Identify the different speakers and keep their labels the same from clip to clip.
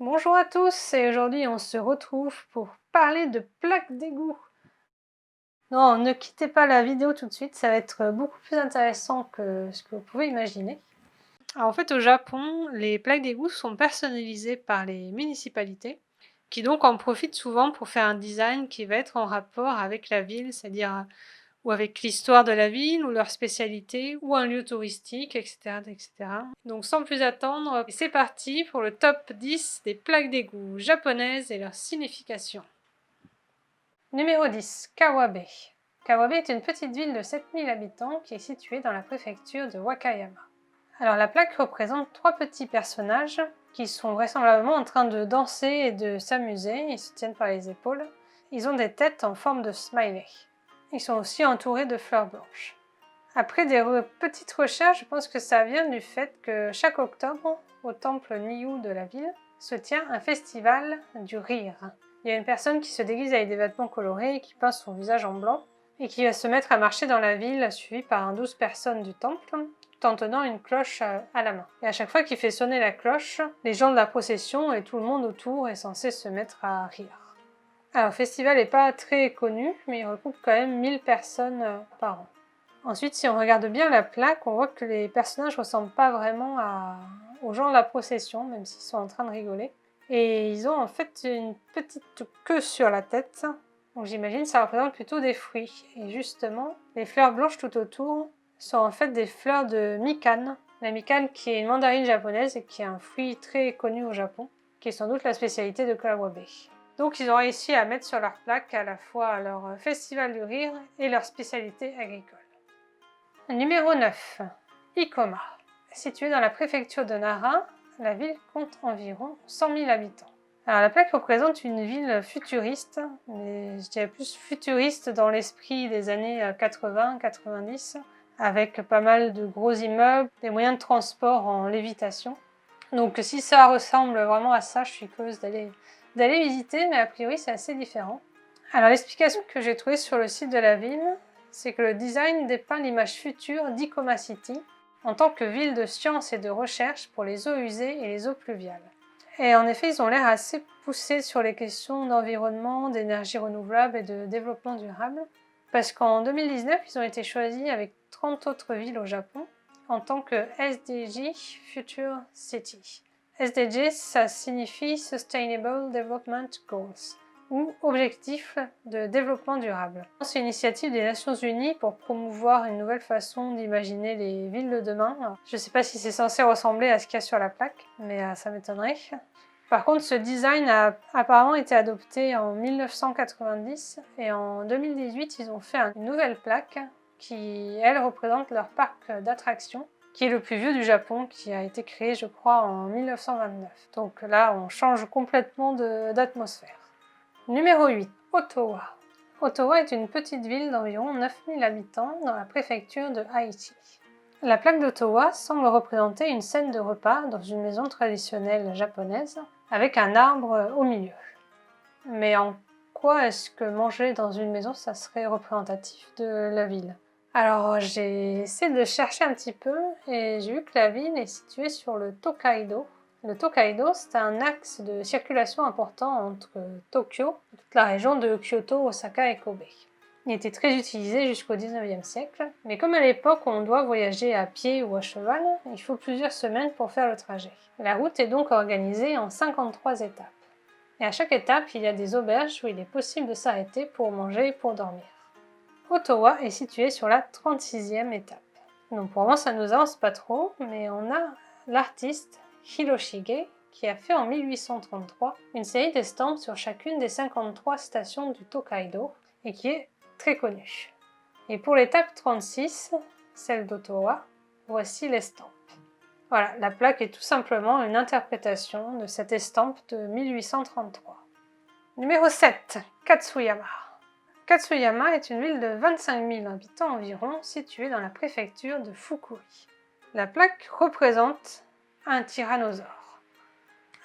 Speaker 1: Bonjour à tous et aujourd'hui on se retrouve pour parler de plaques d'égout. Non, ne quittez pas la vidéo tout de suite, ça va être beaucoup plus intéressant que ce que vous pouvez imaginer. Alors en fait au Japon, les plaques d'égout sont personnalisées par les municipalités qui donc en profitent souvent pour faire un design qui va être en rapport avec la ville, c'est-à-dire ou avec l'histoire de la ville, ou leur spécialité, ou un lieu touristique, etc., etc. Donc sans plus attendre, c'est parti pour le top 10 des plaques d'égout japonaises et leur signification. Numéro 10, Kawabe. Kawabe est une petite ville de 7000 habitants qui est située dans la préfecture de Wakayama. Alors la plaque représente 3 petits personnages qui sont vraisemblablement en train de danser et de s'amuser, ils se tiennent par les épaules. Ils ont des têtes en forme de smiley. Ils sont aussi entourés de fleurs blanches. Après des petites recherches, je pense que ça vient du fait que chaque octobre, au temple Niyu de la ville, se tient un festival du rire. Il y a une personne qui se déguise avec des vêtements colorés et qui peint son visage en blanc et qui va se mettre à marcher dans la ville suivi par 12 personnes du temple tout en tenant une cloche à la main. Et à chaque fois qu'il fait sonner la cloche, les gens de la procession et tout le monde autour est censé se mettre à rire. Alors, le festival n'est pas très connu, mais il regroupe quand même 1000 personnes par an. Ensuite, si on regarde bien la plaque, on voit que les personnages ne ressemblent pas vraiment aux gens de la procession, même s'ils sont en train de rigoler. Et ils ont en fait une petite queue sur la tête, donc j'imagine que ça représente plutôt des fruits. Et justement, les fleurs blanches tout autour sont en fait des fleurs de mikan. La mikan qui est une mandarine japonaise et qui est un fruit très connu au Japon, qui est sans doute la spécialité de Kawabe. Donc ils ont réussi à mettre sur leur plaque à la fois leur festival du rire et leur spécialité agricole. Numéro 9. Ikoma. Située dans la préfecture de Nara, la ville compte environ 100 000 habitants. Alors la plaque représente une ville futuriste, mais je dirais plus futuriste dans l'esprit des années 80-90, avec pas mal de gros immeubles, des moyens de transport en lévitation. Donc si ça ressemble vraiment à ça, je suis curieuse d'aller visiter, mais a priori c'est assez différent. Alors l'explication que j'ai trouvée sur le site de la ville, c'est que le design dépeint l'image future d'Ikoma City en tant que ville de science et de recherche pour les eaux usées et les eaux pluviales. Et en effet, ils ont l'air assez poussés sur les questions d'environnement, d'énergie renouvelable et de développement durable, parce qu'en 2019, ils ont été choisis avec 30 autres villes au Japon en tant que SDG Future City. SDG, ça signifie Sustainable Development Goals, ou Objectifs de développement durable. C'est une initiative des Nations Unies pour promouvoir une nouvelle façon d'imaginer les villes de demain. Je ne sais pas si c'est censé ressembler à ce qu'il y a sur la plaque, mais ça m'étonnerait. Par contre, ce design a apparemment été adopté en 1990 et en 2018, ils ont fait une nouvelle plaque qui, elle, représente leur parc d'attractions, qui est le plus vieux du Japon, qui a été créé, je crois, en 1929. Donc là, on change complètement d'atmosphère. Numéro 8. Otowa. Otowa est une petite ville d'environ 9000 habitants dans la préfecture de Aichi. La plaque d'Otowa semble représenter une scène de repas dans une maison traditionnelle japonaise avec un arbre au milieu. Mais en quoi est-ce que manger dans une maison, ça serait représentatif de la ville? Alors j'ai essayé de chercher un petit peu et j'ai vu que la ville est située sur le Tokaido. Le Tokaido, c'est un axe de circulation important entre Tokyo et toute la région de Kyoto, Osaka et Kobe. Il était très utilisé jusqu'au 19e siècle, mais comme à l'époque on doit voyager à pied ou à cheval, il faut plusieurs semaines pour faire le trajet. La route est donc organisée en 53 étapes. Et à chaque étape, il y a des auberges où il est possible de s'arrêter pour manger et pour dormir. Otowa est située sur la 36e étape. Donc pour le moment ça ne nous avance pas trop, mais on a l'artiste Hiroshige qui a fait en 1833 une série d'estampes sur chacune des 53 stations du Tokaido et qui est très connue. Et pour l'étape 36, celle d'Otowa, voici l'estampe. Voilà, la plaque est tout simplement une interprétation de cette estampe de 1833. Numéro 7, Katsuyama. Katsuyama est une ville de 25 000 habitants environ, située dans la préfecture de Fukui. La plaque représente un tyrannosaure.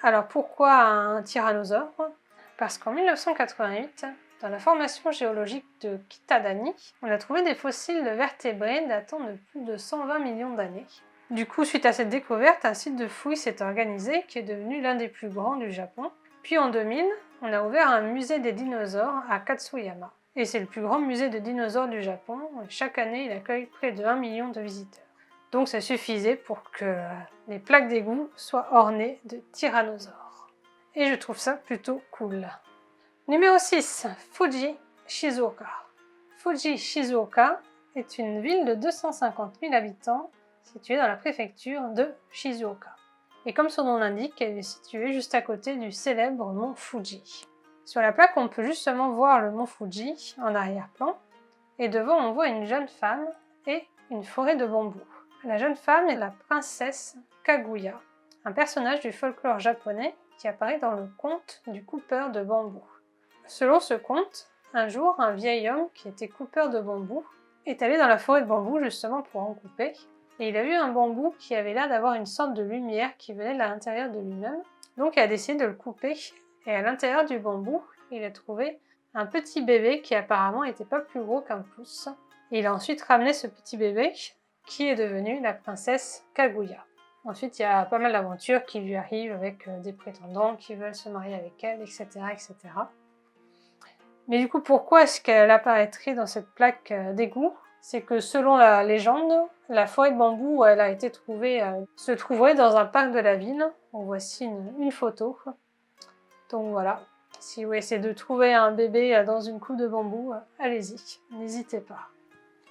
Speaker 1: Alors pourquoi un tyrannosaure? Parce qu'en 1988, dans la formation géologique de Kitadani, on a trouvé des fossiles de vertébrés datant de plus de 120 millions d'années. Du coup, suite à cette découverte, un site de fouilles s'est organisé qui est devenu l'un des plus grands du Japon. Puis en 2000, on a ouvert un musée des dinosaures à Katsuyama. Et c'est le plus grand musée de dinosaures du Japon. Chaque année, il accueille près de 1 million de visiteurs. Donc ça suffisait pour que les plaques d'égout soient ornées de tyrannosaures. Et je trouve ça plutôt cool. Numéro 6, Fuji, Shizuoka. Fuji, Shizuoka est une ville de 250 000 habitants située dans la préfecture de Shizuoka. Et comme son nom l'indique, elle est située juste à côté du célèbre mont Fuji. Sur la plaque, on peut justement voir le mont Fuji en arrière-plan, et devant on voit une jeune femme et une forêt de bambous. La jeune femme est la princesse Kaguya, un personnage du folklore japonais qui apparaît dans le conte du coupeur de bambou. Selon ce conte, un jour, un vieil homme qui était coupeur de bambou est allé dans la forêt de bambou justement pour en couper, et il a vu un bambou qui avait l'air d'avoir une sorte de lumière qui venait de l'intérieur de lui-même, donc il a décidé de le couper, et à l'intérieur du bambou, il a trouvé un petit bébé qui apparemment n'était pas plus gros qu'un pouce. Et il a ensuite ramené ce petit bébé qui est devenu la princesse Kaguya. Ensuite, il y a pas mal d'aventures qui lui arrivent avec des prétendants qui veulent se marier avec elle, etc., etc. Mais du coup, pourquoi est-ce qu'elle apparaîtrait dans cette plaque d'égout? C'est que selon la légende, la forêt de bambou où elle a été trouvée se trouverait dans un parc de la ville. Donc voici une photo. Donc voilà, si vous essayez de trouver un bébé dans une coupe de bambou, allez-y, n'hésitez pas.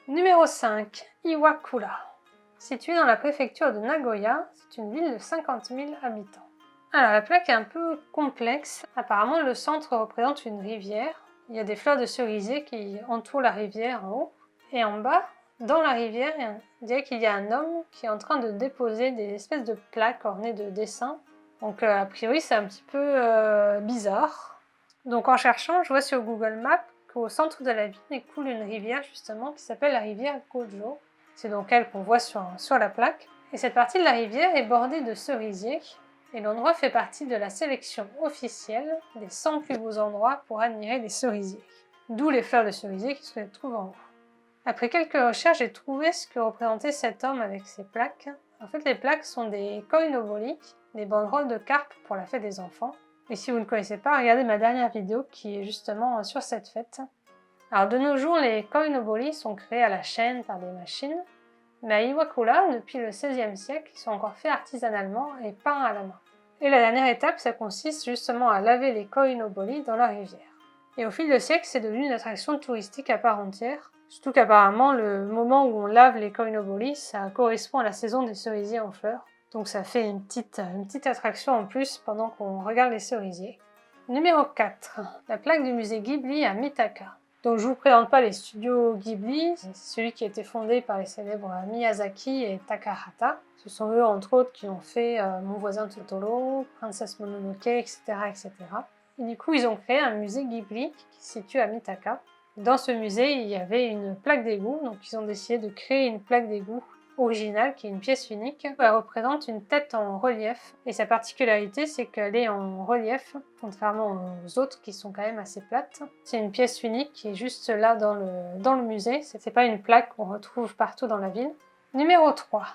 Speaker 1: Numéro 5, Iwakura. Située dans la préfecture de Nagoya, c'est une ville de 50 000 habitants. Alors la plaque est un peu complexe. Apparemment le centre représente une rivière. Il y a des fleurs de cerisier qui entourent la rivière en haut. Et en bas, dans la rivière, on dirait qu'il y a un homme qui est en train de déposer des espèces de plaques ornées de dessins. Donc a priori c'est un petit peu bizarre. Donc en cherchant, je vois sur Google Maps qu'au centre de la ville coule une rivière justement qui s'appelle la rivière Gojo. C'est donc elle qu'on voit sur la plaque. Et cette partie de la rivière est bordée de cerisiers. Et l'endroit fait partie de la sélection officielle des 100 plus beaux endroits pour admirer les cerisiers. D'où les fleurs de cerisier qui se trouvent en haut. Après quelques recherches, j'ai trouvé ce que représentait cet homme avec ses plaques. En fait, les plaques sont des koinobori, des banderoles de carpe pour la fête des enfants. Et si vous ne connaissez pas, regardez ma dernière vidéo qui est justement sur cette fête. Alors de nos jours, les koinobori sont créés à la chaîne par des machines, mais à Iwakura, depuis le XVIe siècle, ils sont encore faits artisanalement et peints à la main. Et la dernière étape, ça consiste justement à laver les koinobori dans la rivière. Et au fil des siècles, c'est devenu une attraction touristique à part entière, surtout qu'apparemment le moment où on lave les koinobori, ça correspond à la saison des cerisiers en fleurs. Donc ça fait une petite attraction en plus pendant qu'on regarde les cerisiers. Numéro 4, la plaque du musée Ghibli à Mitaka. Donc je vous présente pas les studios Ghibli, c'est celui qui a été fondé par les célèbres Miyazaki et Takahata. Ce sont eux entre autres qui ont fait Mon voisin Totoro, Princesse Mononoke, etc., etc. Et du coup ils ont créé un musée Ghibli qui se situe à Mitaka. Dans ce musée il y avait une plaque d'égout, donc ils ont décidé de créer une plaque d'égout originale qui est une pièce unique. Elle représente une tête en relief et sa particularité c'est qu'elle est en relief contrairement aux autres qui sont quand même assez plates. C'est une pièce unique qui est juste là dans le musée, c'est pas une plaque qu'on retrouve partout dans la ville. Numéro 3,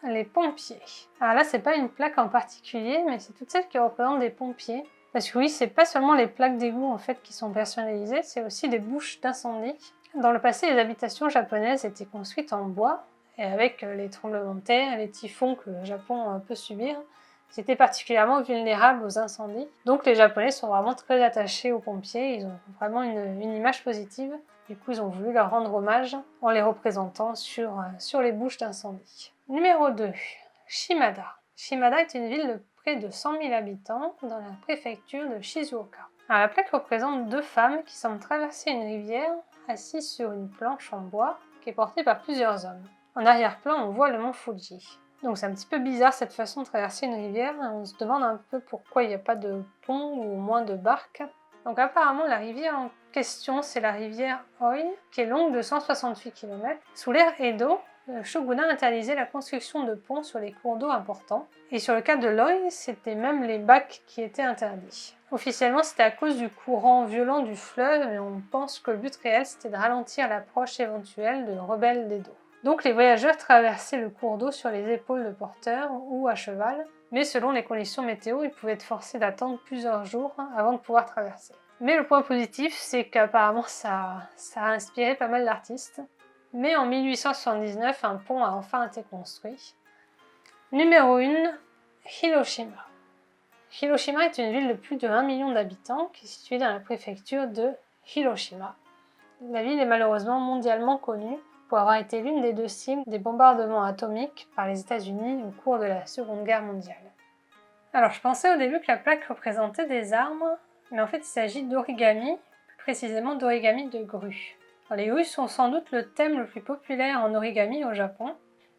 Speaker 1: les pompiers. Alors là c'est pas une plaque en particulier mais c'est toutes celles qui représentent des pompiers. Parce que oui, c'est pas seulement les plaques d'égout en fait qui sont personnalisées, c'est aussi les bouches d'incendie. Dans le passé, les habitations japonaises étaient construites en bois. Et avec les tremblements de terre, les typhons que le Japon peut subir, c'était particulièrement vulnérable aux incendies. Donc les Japonais sont vraiment très attachés aux pompiers, ils ont vraiment une image positive. Du coup, ils ont voulu leur rendre hommage en les représentant sur les bouches d'incendie. Numéro 2, Shimada. Shimada est une ville de près de 100 000 habitants dans la préfecture de Shizuoka. Alors, la plaque représente deux femmes qui semblent traverser une rivière assises sur une planche en bois qui est portée par plusieurs hommes. En arrière-plan, on voit le mont Fuji. Donc c'est un petit peu bizarre cette façon de traverser une rivière. On se demande un peu pourquoi il n'y a pas de pont ou moins de barques. Donc apparemment la rivière en question, c'est la rivière Oi, qui est longue de 168 km. Sous l'ère Edo, le shogunat interdisait la construction de ponts sur les cours d'eau importants. Et sur le cas de l'Oi, c'était même les bacs qui étaient interdits. Officiellement, c'était à cause du courant violent du fleuve, mais on pense que le but réel, c'était de ralentir l'approche éventuelle de rebelles d'Edo. Donc les voyageurs traversaient le cours d'eau sur les épaules de porteurs ou à cheval, mais selon les conditions météo, ils pouvaient être forcés d'attendre plusieurs jours avant de pouvoir traverser. Mais le point positif, c'est qu'apparemment ça a inspiré pas mal d'artistes. Mais en 1879, un pont a enfin été construit. Numéro 1, Hiroshima. Hiroshima est une ville de plus de 1 million d'habitants qui est située dans la préfecture de Hiroshima. La ville est malheureusement mondialement connue pour avoir été l'une des 2 cibles des bombardements atomiques par les États-Unis au cours de la Seconde Guerre mondiale. Alors je pensais au début que la plaque représentait des arbres, mais en fait il s'agit d'origami, plus précisément d'origami de grues. Alors, les grues sont sans doute le thème le plus populaire en origami au Japon.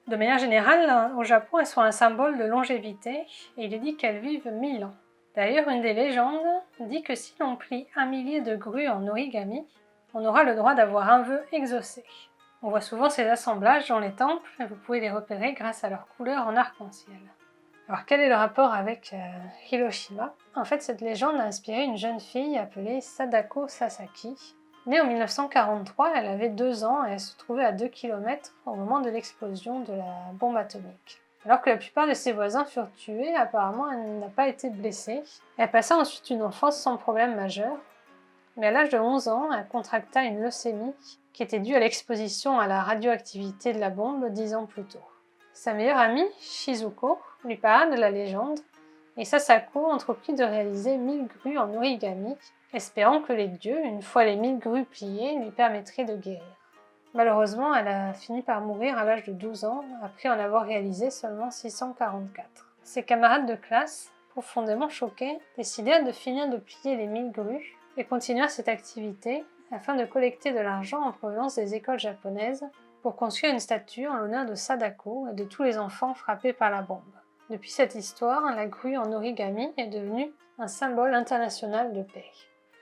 Speaker 1: De manière générale, au Japon, elles sont un symbole de longévité et il est dit qu'elles vivent 1000 ans. D'ailleurs, une des légendes dit que si l'on plie 1 millier de grues en origami, on aura le droit d'avoir un vœu exaucé. On voit souvent ces assemblages dans les temples et vous pouvez les repérer grâce à leur couleur en arc-en-ciel. Alors quel est le rapport avec Hiroshima? En fait, cette légende a inspiré une jeune fille appelée Sadako Sasaki. Née en 1943, elle avait 2 ans et elle se trouvait à 2 km au moment de l'explosion de la bombe atomique. Alors que la plupart de ses voisins furent tués, apparemment elle n'a pas été blessée. Elle passa ensuite une enfance sans problème majeur, mais à l'âge de 11 ans, elle contracta une leucémie qui était due à l'exposition à la radioactivité de la bombe 10 ans plus tôt. Sa meilleure amie, Shizuko, lui parla de la légende, et Sasako entreprit de réaliser 1000 grues en origami, espérant que les dieux, une fois les 1000 grues pliées, lui permettraient de guérir. Malheureusement, elle a fini par mourir à l'âge de 12 ans, après en avoir réalisé seulement 644. Ses camarades de classe, profondément choqués, décidèrent de finir de plier les 1000 grues et continuèrent cette activité afin de collecter de l'argent en provenance des écoles japonaises pour construire une statue en l'honneur de Sadako et de tous les enfants frappés par la bombe. Depuis cette histoire, la grue en origami est devenue un symbole international de paix.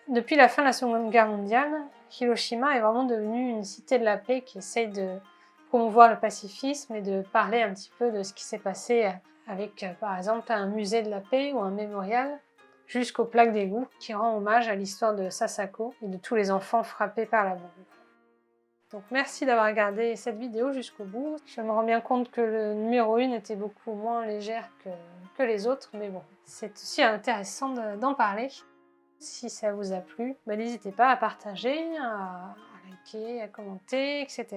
Speaker 1: Depuis la fin de la Seconde Guerre mondiale, Hiroshima est vraiment devenue une cité de la paix qui essaye de promouvoir le pacifisme et de parler un petit peu de ce qui s'est passé avec, par exemple, un musée de la paix ou un mémorial, jusqu'aux plaques d'égout qui rend hommage à l'histoire de Sasako et de tous les enfants frappés par la bombe. Donc merci d'avoir regardé cette vidéo jusqu'au bout. Je me rends bien compte que le numéro 1 était beaucoup moins légère que les autres, mais bon, c'est aussi intéressant d'en parler. Si ça vous a plu, n'hésitez pas à partager, à liker, à commenter, etc.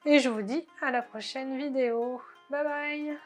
Speaker 1: Et je vous dis à la prochaine vidéo. Bye bye!